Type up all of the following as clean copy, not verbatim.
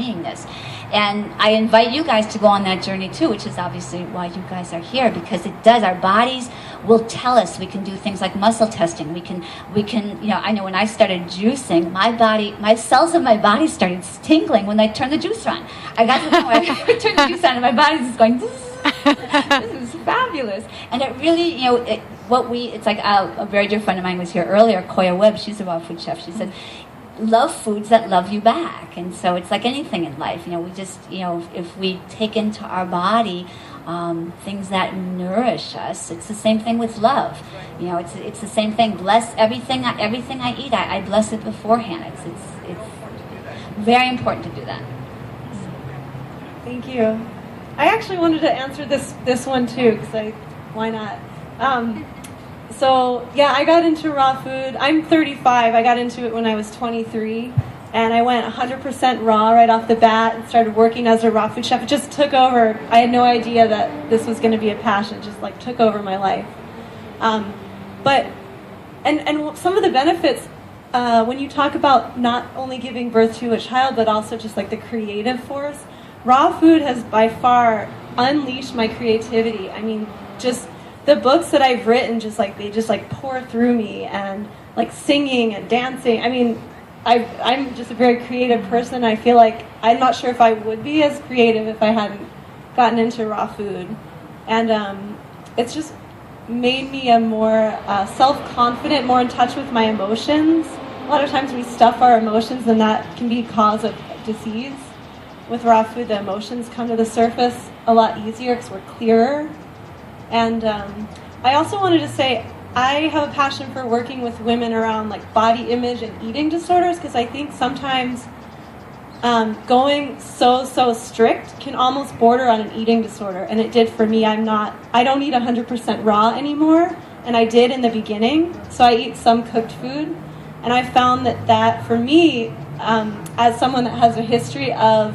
beingness. And I invite you guys to go on that journey too, which is obviously why you guys are here, because it does. Our bodies will tell us. We can do things like muscle testing. We can, I know when I started juicing, my cells of my body started tingling when I turned the juicer on. I got to the point where I turned the juicer on and my body's just going, this is fabulous. And it really, it's like a very dear friend of mine was here earlier, Koya Webb, she's a raw food chef. She said, love foods that love you back. And so it's like anything in life, we just, if we take into our body things that nourish us, it's the same thing with love. It's the same thing. Bless everything I eat. I bless it beforehand. It's very important to do that. Thank you. I actually wanted to answer this one too, because why not? So yeah, I got into raw food. I'm 35. I got into it when I was 23, and I went 100% raw right off the bat and started working as a raw food chef. It just took over. I had no idea that this was going to be a passion. It just took over my life. But some of the benefits when you talk about not only giving birth to a child, but also just the creative force. Raw food has by far unleashed my creativity. I mean, just the books that I've written, they pour through me, and singing and dancing. I mean, I'm just a very creative person. I feel like I'm not sure if I would be as creative if I hadn't gotten into raw food. And it's just made me a more self-confident, more in touch with my emotions. A lot of times we stuff our emotions, and that can be cause of disease. With raw food, the emotions come to the surface a lot easier because we're clearer. And I also wanted to say, I have a passion for working with women around body image and eating disorders, because I think sometimes going so strict can almost border on an eating disorder, and it did for me. I don't eat 100% raw anymore, and I did in the beginning, so I eat some cooked food, and I found that for me, as someone that has a history of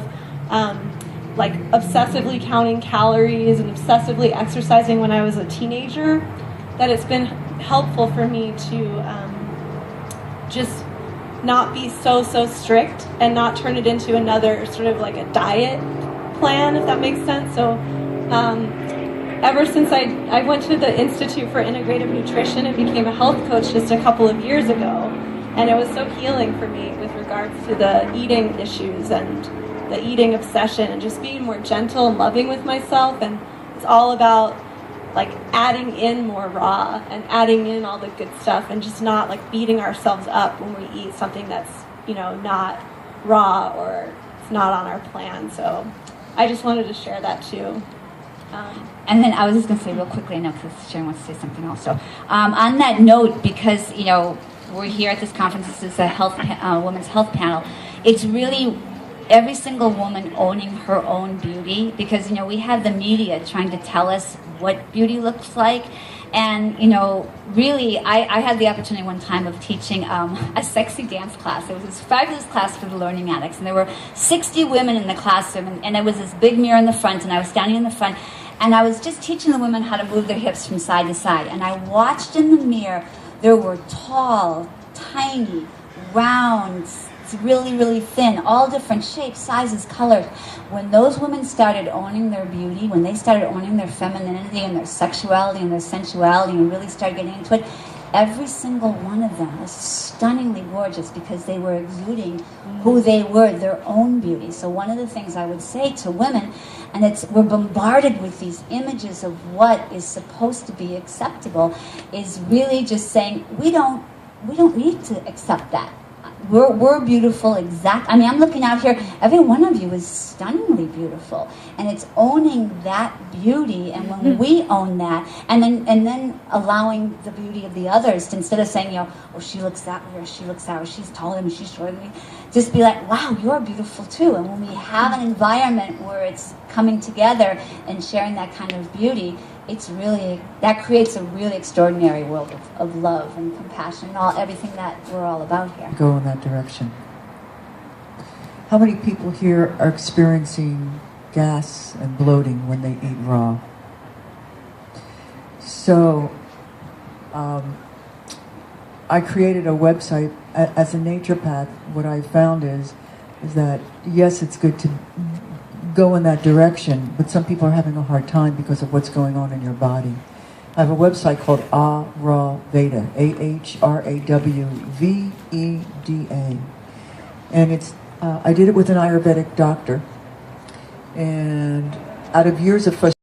obsessively counting calories and obsessively exercising when I was a teenager, that it's been helpful for me to just not be so strict and not turn it into another sort of a diet plan, if that makes sense. So ever since I went to the Institute for Integrative Nutrition and became a health coach just a couple of years ago, and it was so healing for me with regards to the eating issues and the eating obsession, and just being more gentle and loving with myself. And it's all about adding in more raw and adding in all the good stuff, and just not beating ourselves up when we eat something that's not raw or it's not on our plan. So I just wanted to share that too. And then I was just going to say real quickly, I know because Sharyn wants to say something also. On that note, because we're here at this conference, this is a women's health panel. It's really every single woman owning her own beauty, because we have the media trying to tell us what beauty looks like. And really I had the opportunity one time of teaching a sexy dance class. It was this fabulous class for the learning addicts, and there were 60 women in the classroom, and it was this big mirror in the front, and I was standing in the front, and I was just teaching the women how to move their hips from side to side. And I watched in the mirror, there were tall, tiny, round, really thin, all different shapes, sizes, colors. When those women started owning their beauty, when they started owning their femininity and their sexuality and their sensuality and really started getting into it, every single one of them was stunningly gorgeous, because they were exuding who they were, their own beauty. So one of the things I would say to women, and we're bombarded with these images of what is supposed to be acceptable, is really just saying we don't need to accept that. We're beautiful, I'm looking out here, every one of you is stunningly beautiful, and it's owning that beauty. And when we own that, and then allowing the beauty of the others, to, instead of saying, oh, she looks that way, or she looks that way, she's taller than me, she's shorter than me, just be like, wow, you're beautiful too. And when we have an environment where it's coming together and sharing that kind of beauty, that creates a really extraordinary world of love and compassion and everything that we're all about here. Go in that direction. How many people here are experiencing gas and bloating when they eat raw? So, I created a website. As a naturopath, what I found is is that, yes, it's good to go in that direction, but some people are having a hard time because of what's going on in your body. I have a website called Ahraveda, Ahrawveda, and it's I did it with an Ayurvedic doctor, and out of years of frustration.